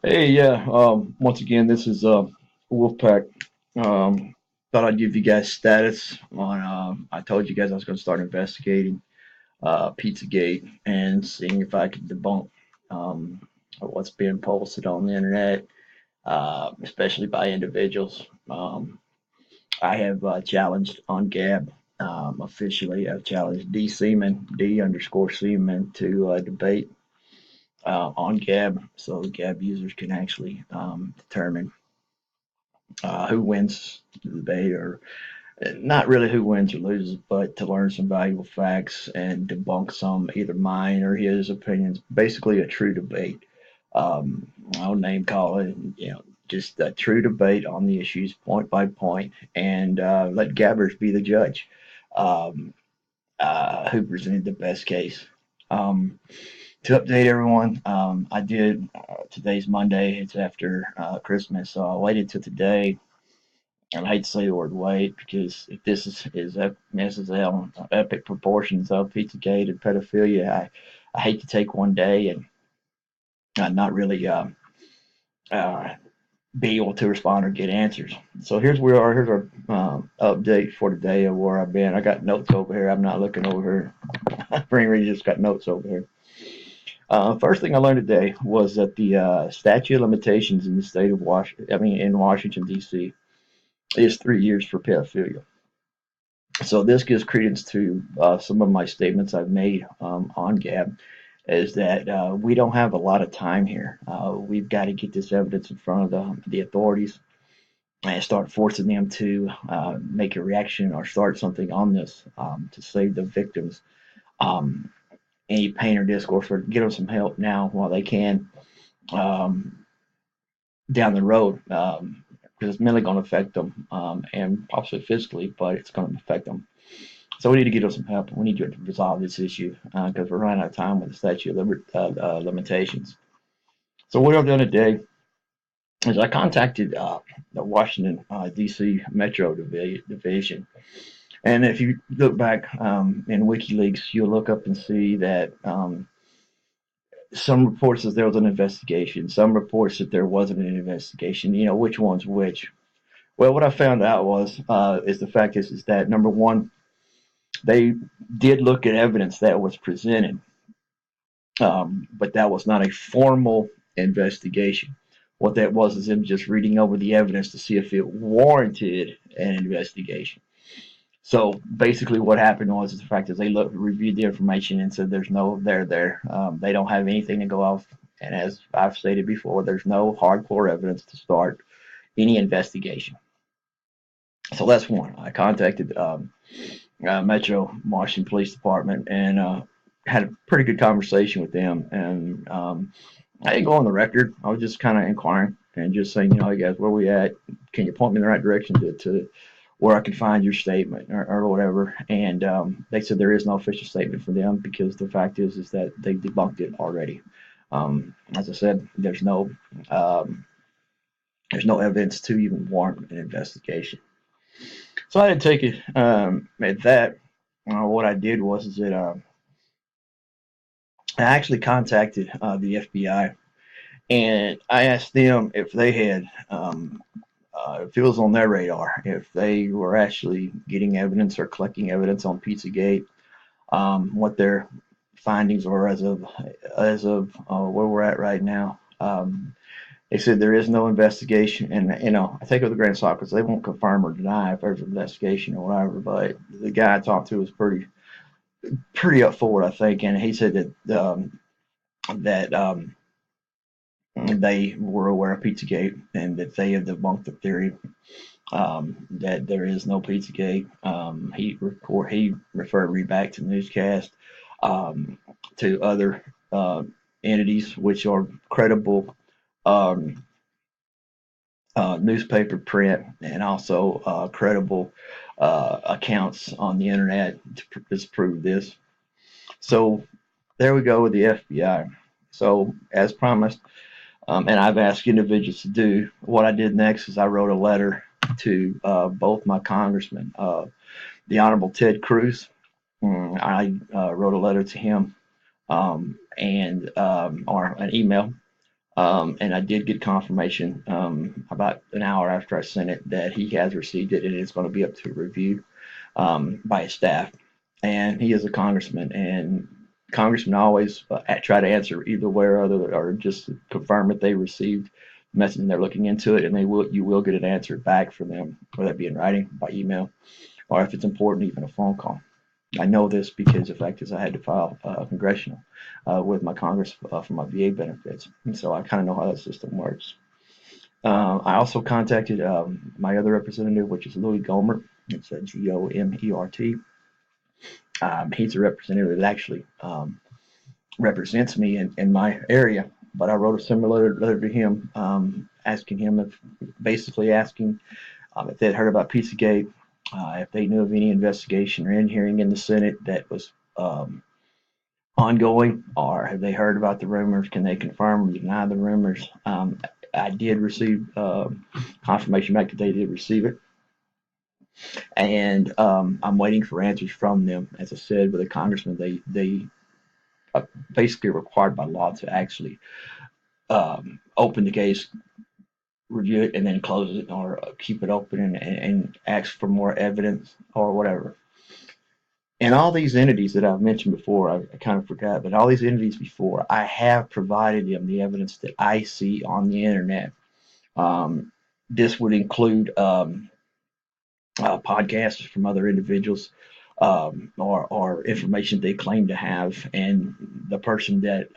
Hey, yeah. Once again, this is Wolfpack. Thought I'd give you guys status on. I told you guys I was going to start investigating Pizzagate and seeing if I could debunk what's being posted on the internet, especially by individuals. I have challenged on Gab. Officially, I've challenged D Seaman, D underscore Seaman, to debate on Gab, so Gab users can actually determine who wins the debate, or not really who wins or loses, but to learn some valuable facts and debunk some, either mine or his opinions. Basically, a true debate. I'll name call it, just a true debate on the issues point by point, and let Gabbers be the judge. Um, who presented the best case? Um, to update everyone, I did. Today's Monday. It's after Christmas, so I waited till today. And I hate to say the word wait because if this is messes out epic proportions of Pizzagate and pedophilia, I hate to take one day and not really uh, be able to respond or get answers. So here's where we are. Here's our update for today of where I've been. I got notes over here. I'm not looking over here. For any reason, just got notes over here. First thing I learned today was that the statute of limitations in the state of in Washington D.C. is 3 years for pedophilia. So this gives credence to some of my statements I've made on Gab, is that we don't have a lot of time here. We've got to get this evidence in front of the authorities and start forcing them to make a reaction or start something on this to save the victims. Um, any pain or discourse, or get them some help now while they can, um, down the road, because it's mainly going to affect them, and possibly physically, but it's going to affect them. So we need to get them some help. We need to resolve this issue because we're running out of time with the statute of limitations. So what I've done today is I contacted the Washington D.C. Metro Division, and if you look back in WikiLeaks, you'll look up and see that some reports that there was an investigation, some reports that there wasn't an investigation. You know which one's which. Well, what I found out was is the fact is that number one, they did look at evidence that was presented, but that was not a formal investigation. What that was is them just reading over the evidence to see if it warranted an investigation. So basically, what happened was is the fact that they reviewed the information and said there's no there there. They don't have anything to go off, and as I've stated before, there's no hardcore evidence to start any investigation. So that's one. I contacted Metro Washington Police Department and had a pretty good conversation with them. And I didn't go on the record. I was just kind of inquiring and just saying, hey guys, where we at? Can you point me in the right direction to where I can find your statement or whatever? And they said there is no official statement from them because the fact is that they debunked it already. As I said, um, there's no evidence to even warrant an investigation. So I didn't take it at that. What I did was is that I actually contacted the FBI and I asked them if they had, if it was on their radar, if they were actually getting evidence or collecting evidence on Pizzagate, what their findings were as of where we're at right now. They said there is no investigation, and I take it with a grain of salt because they won't confirm or deny if there's an investigation or whatever. But the guy I talked to was pretty up for it, I think, and he said that they were aware of Pizzagate and that they have debunked the theory that there is no Pizzagate. He referred me back to newscast, to other entities which are credible, um, newspaper print and also credible accounts on the internet to disprove this. So there we go with the FBI. So as promised, and I've asked individuals to do, what I did next is I wrote a letter to both my congressmen, the Honorable Ted Cruz. I wrote a letter to him, or an email, And I did get confirmation about an hour after I sent it that he has received it and it's going to be up to review by his staff. And he is a congressman, and congressmen always try to answer either way or other, or just confirm that they received the message and they're looking into it, and you will get an answer back from them, whether that be in writing, by email, or if it's important, even a phone call. I know this because the fact is I had to file congressional with my Congress for my VA benefits, and so I kind of know how that system works. I also contacted my other representative, which is Louis Gohmert. It's Gomert. He's a representative that actually represents me in my area. But I wrote a similar letter to him, asking him basically asking if they'd heard about Pizzagate, if they knew of any investigation or any hearing in the Senate that was ongoing, or have they heard about the rumors? Can they confirm or deny the rumors? I did receive confirmation back that they did receive it, and I'm waiting for answers from them. As I said, with the congressman, they basically required by law to actually open the case, review it, and then close it, or keep it open and ask for more evidence or whatever. And all these entities that I've mentioned before, I kind of forgot, but all these entities before, I have provided them the evidence that I see on the internet. This would include podcasts from other individuals, or information they claim to have. And the person that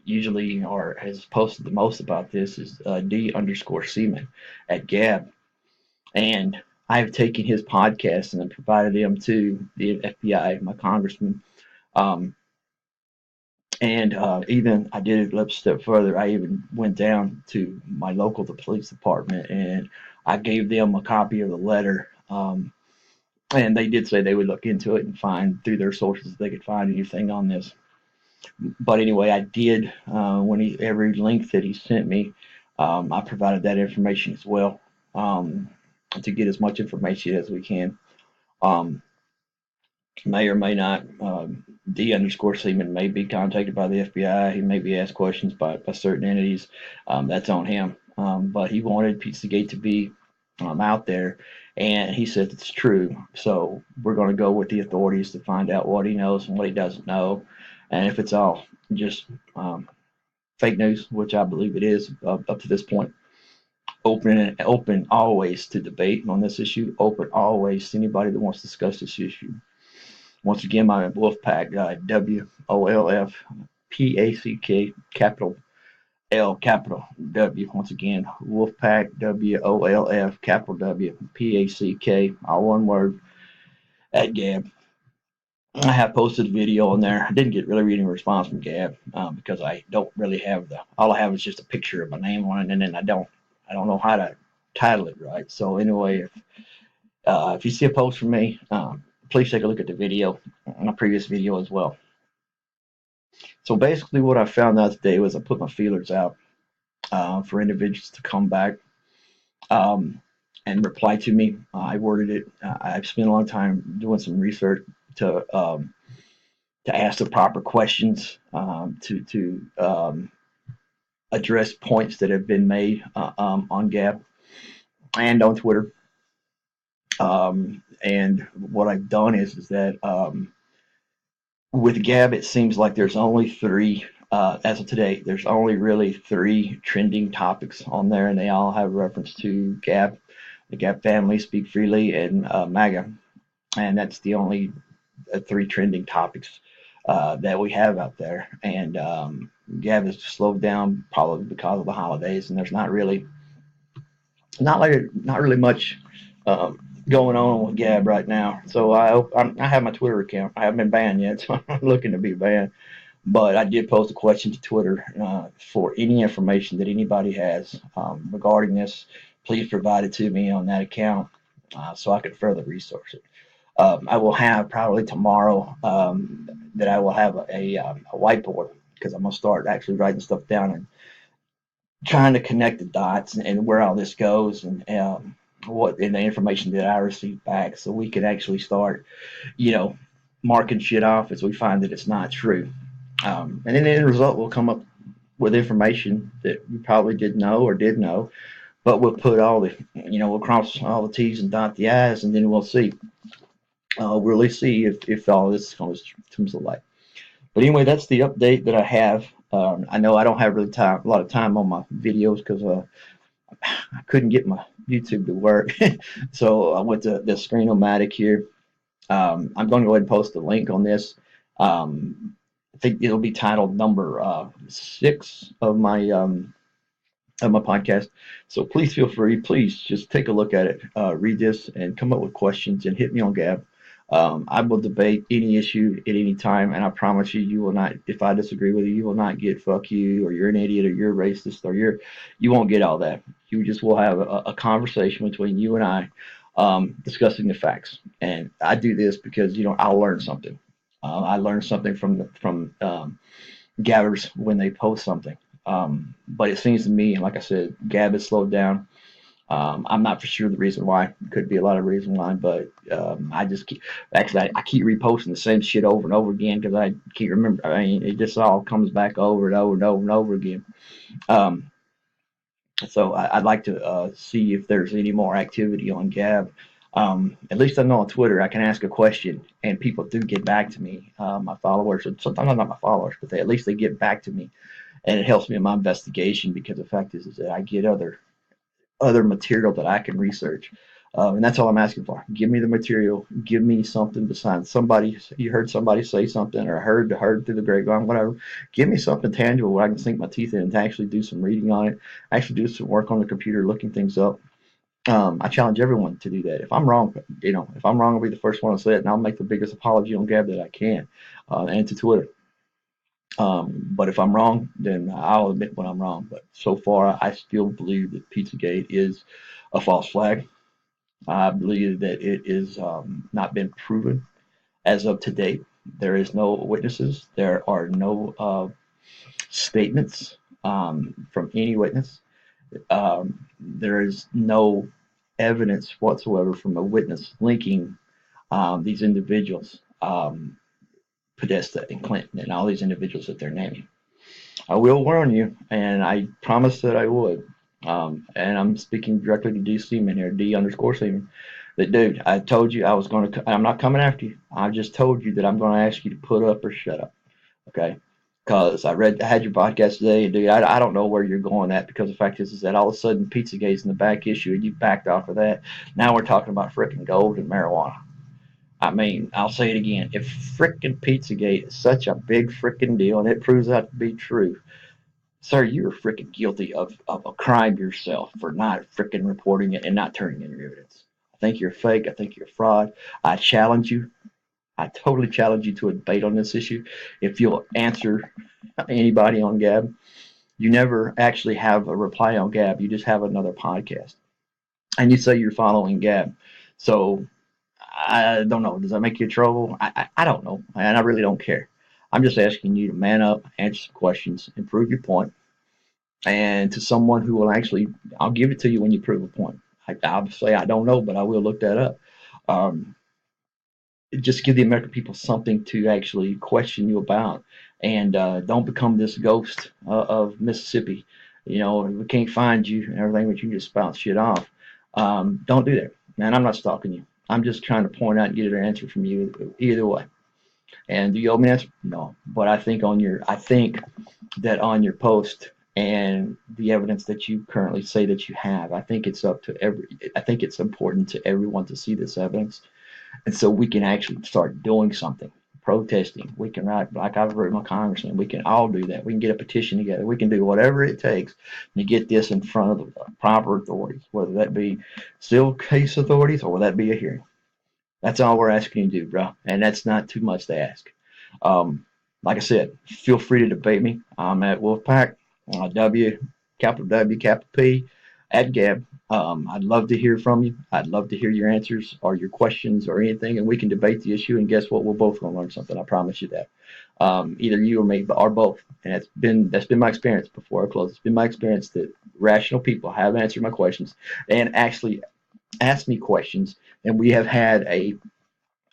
usually or has posted the most about this is D_Seaman at Gab. And I've taken his podcast and provided them to the FBI, my congressman. Um, and even I did it a step further. I even went down to my local, the police department, and I gave them a copy of the letter. And they did say they would look into it and find through their sources if they could find anything on this. But anyway, I did every link that he sent me, I provided that information as well, to get as much information as we can. Um, may or may not, D_Seaman may be contacted by the FBI. He may be asked questions by certain entities. That's on him. But he wanted Pizzagate to be out there, and he says it's true. So we're going to go with the authorities to find out what he knows and what he doesn't know, and if it's all just fake news, which I believe it is up to this point. Open always to debate on this issue. Open always to anybody that wants to discuss this issue. Once again, my Wolfpack, WOLFPACK, capital L, capital W. Once again, Wolfpack, WOLF, capital W, PACK, all one word, at Gab. I have posted a video on there. I didn't get really any response from Gab, because I don't really have all I have is just a picture of my name on it, and then I don't know how to title it right. So anyway, if you see a post from me, please take a look at the video, my previous video as well. So basically what I found out today was I put my feelers out for individuals to come back and reply to me. I worded it. I've spent a long time doing some research to ask the proper questions, to address points that have been made on Gab and on Twitter. And what I've done is that with Gab, it seems like there's only three, as of today, there's only really three trending topics on there, and they all have reference to Gab, the Gab family, Speak Freely, and MAGA. And that's the only three trending topics that we have out there. And Gab has slowed down probably because of the holidays, and there's not really much going on with Gab right now. So I have my Twitter account. I haven't been banned yet, so I'm looking to be banned. But I did post a question to Twitter for any information that anybody has regarding this. Please provide it to me on that account so I can further research it. I will have probably tomorrow that I will have a whiteboard, because I'm going to start actually writing stuff down and trying to connect the dots and where all this goes, and what and the information that I received back, so we can actually start, marking shit off as we find that it's not true. And then the end result will come up with information that we probably didn't know or did know, but we'll put all the, we'll cross all the T's and dot the I's, and then we'll see. We'll really see if all this comes to light. But anyway, that's the update that I have. I know I don't have really a lot of time on my videos because I couldn't get my YouTube to work. So I went to the Screen-O-Matic here. I'm going to go ahead and post a link on this. I think it'll be titled number 6 of my podcast. So please feel free. Please just take a look at it, read this, and come up with questions and hit me on Gab. I will debate any issue at any time, and I promise you, you will not. If I disagree with you, you will not get "fuck you" or "you're an idiot" or "you're racist" or You won't get all that. You just will have a conversation between you and I, discussing the facts. And I do this because I'll learn something. I learned something from gabbers when they post something. But it seems to me, and like I said, Gab has slowed down. I'm not for sure the reason why. Could be a lot of reasons why, but I just keep I keep reposting the same shit over and over again because I can't remember. I mean, it just all comes back over and over and over and over again. Um, so I'd like to see if there's any more activity on Gab. At least I know on Twitter I can ask a question and people do get back to me. My followers, or sometimes not my followers, but at least they get back to me, and it helps me in my investigation because the fact is that I get other material that I can research. And that's all I'm asking for. Give me the material. Give me something besides somebody. You heard somebody say something, or heard through the grapevine, whatever. Give me something tangible where I can sink my teeth in and actually do some reading on it. Actually do some work on the computer, looking things up. I challenge everyone to do that. If I'm wrong, if I'm wrong, I'll be the first one to say it, and I'll make the biggest apology on Gab that I can, and to Twitter. But if I'm wrong, then I'll admit when I'm wrong. But so far, I still believe that Pizzagate is a false flag. I believe that it is not been proven as of today. There is no witnesses. There are no statements from any witness. There is no evidence whatsoever from a witness linking these individuals, Podesta and Clinton, and all these individuals that they're naming. I will warn you, and I promised that I would. And I'm speaking directly to D Seaman here, D_Seaman. That dude, I told you I was going to. I'm not coming after you. I just told you that I'm going to ask you to put up or shut up. Okay? Because I had your podcast today, and dude, I don't know where you're going at, because the fact is that all of a sudden Pizzagate's in the back issue, and you backed off of that. Now we're talking about frickin' gold and marijuana. I mean, I'll say it again. If frickin' Pizzagate is such a big frickin' deal, and it proves out to be true, sir, you're freaking guilty of a crime yourself for not freaking reporting it and not turning in your evidence. I think you're fake. I think you're a fraud. I challenge you. I totally challenge you to a debate on this issue. If you'll answer anybody on Gab, you never actually have a reply on Gab. You just have another podcast. And you say you're following Gab. So I don't know. Does that make you trouble? I don't know. And I really don't care. I'm just asking you to man up, answer some questions, and prove your point, and to someone who will actually, I'll give it to you when you prove a point. Obviously, I don't know, but I will look that up. Um, just give the American people something to actually question you about, and don't become this ghost of Mississippi. We can't find you and everything, but you just bounce shit off. Don't do that, man. I'm not stalking you. I'm just trying to point out and get an answer from you either way. And do you owe me an answer? No. But I think that on your post and the evidence that you currently say that you have, I think it's important to everyone to see this evidence. And so we can actually start doing something, protesting. We can write, like I've written my congressman, we can all do that. We can get a petition together. We can do whatever it takes to get this in front of the proper authorities, whether that be civil case authorities or whether that be a hearing. That's all we're asking you to do, bro. And that's not too much to ask. Like I said, feel free to debate me. I'm at Wolfpack, capital W, capital P, at Gab. I'd love to hear from you. I'd love to hear your answers or your questions or anything, and we can debate the issue. And guess what? We're both going to learn something. I promise you that. Either you or me, or both. And that's been my experience before I close. It's been my experience that rational people have answered my questions and actually asked me questions, and we have had a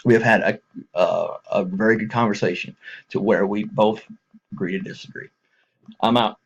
very good conversation to where we both agree to disagree. I'm out.